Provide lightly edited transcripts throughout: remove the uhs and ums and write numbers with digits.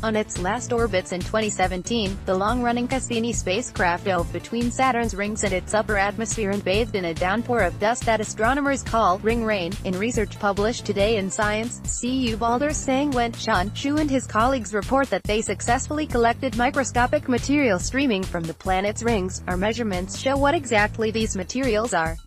On its last orbits in 2017, the long-running Cassini spacecraft dove between Saturn's rings and its upper atmosphere and bathed in a downpour of dust that astronomers call ring rain. In research published today in Science, CU Boulder Hsiang-Wen, Shu and his colleagues report that they successfully collected microscopic material streaming from the planet's rings. Our measurements show what exactly these materials are,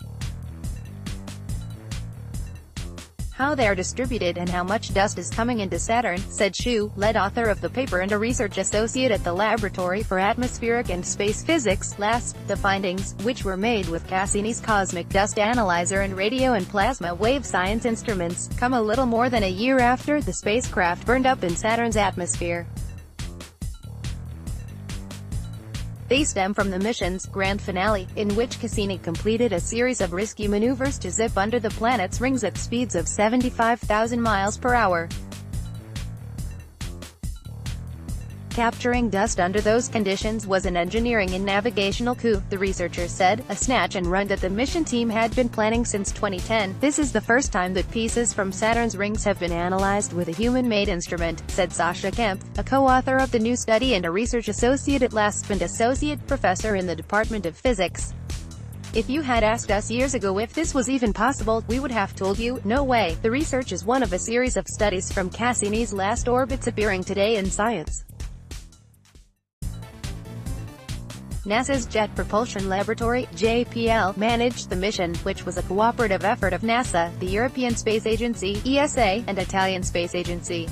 how they are distributed and how much dust is coming into Saturn, said Shu, lead author of the paper and a research associate at the Laboratory for Atmospheric and Space Physics, LASP. The findings, which were made with Cassini's cosmic dust analyzer and radio and plasma wave science instruments, come a little more than a year after the spacecraft burned up in Saturn's atmosphere. They stem from the mission's grand finale, in which Cassini completed a series of risky maneuvers to zip under the planet's rings at speeds of 75,000 miles per hour. Capturing dust under those conditions was an engineering and navigational coup, the researchers said, a snatch and run that the mission team had been planning since 2010. This is the first time that pieces from Saturn's rings have been analyzed with a human-made instrument, said Sasha Kemp, a co-author of the new study and a research associate at LASP and associate professor in the Department of Physics. If you had asked us years ago if this was even possible, we would have told you, no way. The research is one of a series of studies from Cassini's last orbits appearing today in Science. NASA's Jet Propulsion Laboratory, JPL, managed the mission, which was a cooperative effort of NASA, the European Space Agency, ESA, and Italian Space Agency.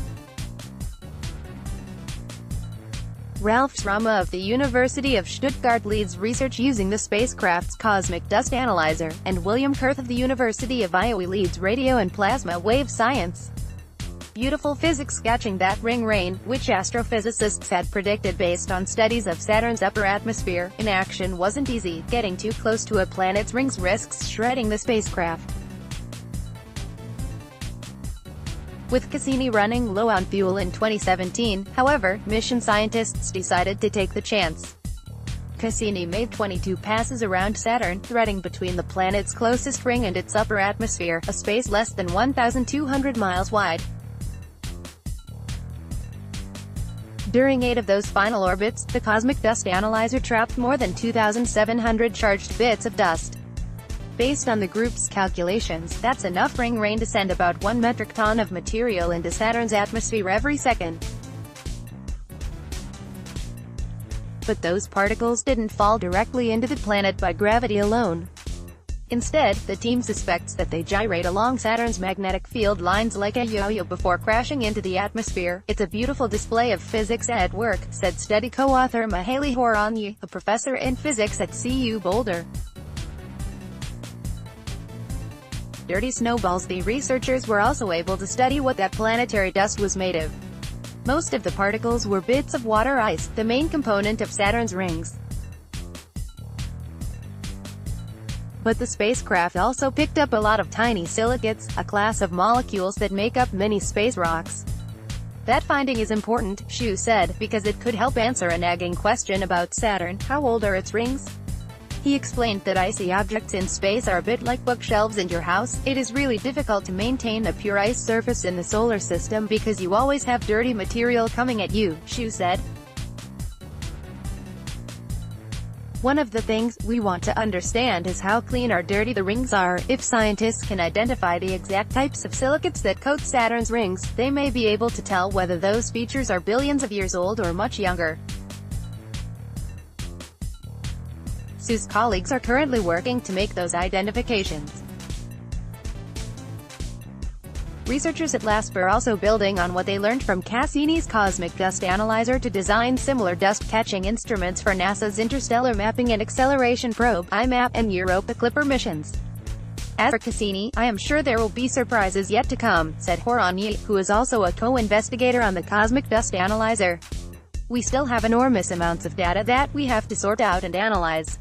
Ralph Schramme of the University of Stuttgart leads research using the spacecraft's cosmic dust analyzer, and William Kurth of the University of Iowa leads radio and plasma wave science. Beautiful physics catching that ring rain, which astrophysicists had predicted based on studies of Saturn's upper atmosphere, in action wasn't easy. Getting too close to a planet's rings risks shredding the spacecraft. With Cassini running low on fuel in 2017, however, mission scientists decided to take the chance. Cassini made 22 passes around Saturn, threading between the planet's closest ring and its upper atmosphere, a space less than 1,200 miles wide. During 8 of those final orbits, the cosmic dust analyzer trapped more than 2,700 charged bits of dust. Based on the group's calculations, that's enough ring rain to send about 1 metric ton of material into Saturn's atmosphere every second. But those particles didn't fall directly into the planet by gravity alone. Instead, the team suspects that they gyrate along Saturn's magnetic field lines like a yo-yo before crashing into the atmosphere. It's a beautiful display of physics at work, said study co-author Mihaly Horonyi, a professor in physics at CU Boulder. Dirty snowballs. The researchers were also able to study what that planetary dust was made of. Most of the particles were bits of water ice, the main component of Saturn's rings. But the spacecraft also picked up a lot of tiny silicates, a class of molecules that make up mini space rocks. That finding is important, Shu said, because it could help answer a nagging question about Saturn: how old are its rings? He explained that icy objects in space are a bit like bookshelves in your house. It is really difficult to maintain a pure ice surface in the solar system because you always have dirty material coming at you, Shu said. One of the things we want to understand is how clean or dirty the rings are. If scientists can identify the exact types of silicates that coat Saturn's rings, they may be able to tell whether those features are billions of years old or much younger. Su's colleagues are currently working to make those identifications. Researchers at LASP are also building on what they learned from Cassini's cosmic dust analyzer to design similar dust-catching instruments for NASA's Interstellar Mapping and Acceleration Probe (IMAP) and Europa Clipper missions. As for Cassini, I am sure there will be surprises yet to come, said Horonyi, who is also a co-investigator on the cosmic dust analyzer. We still have enormous amounts of data that we have to sort out and analyze.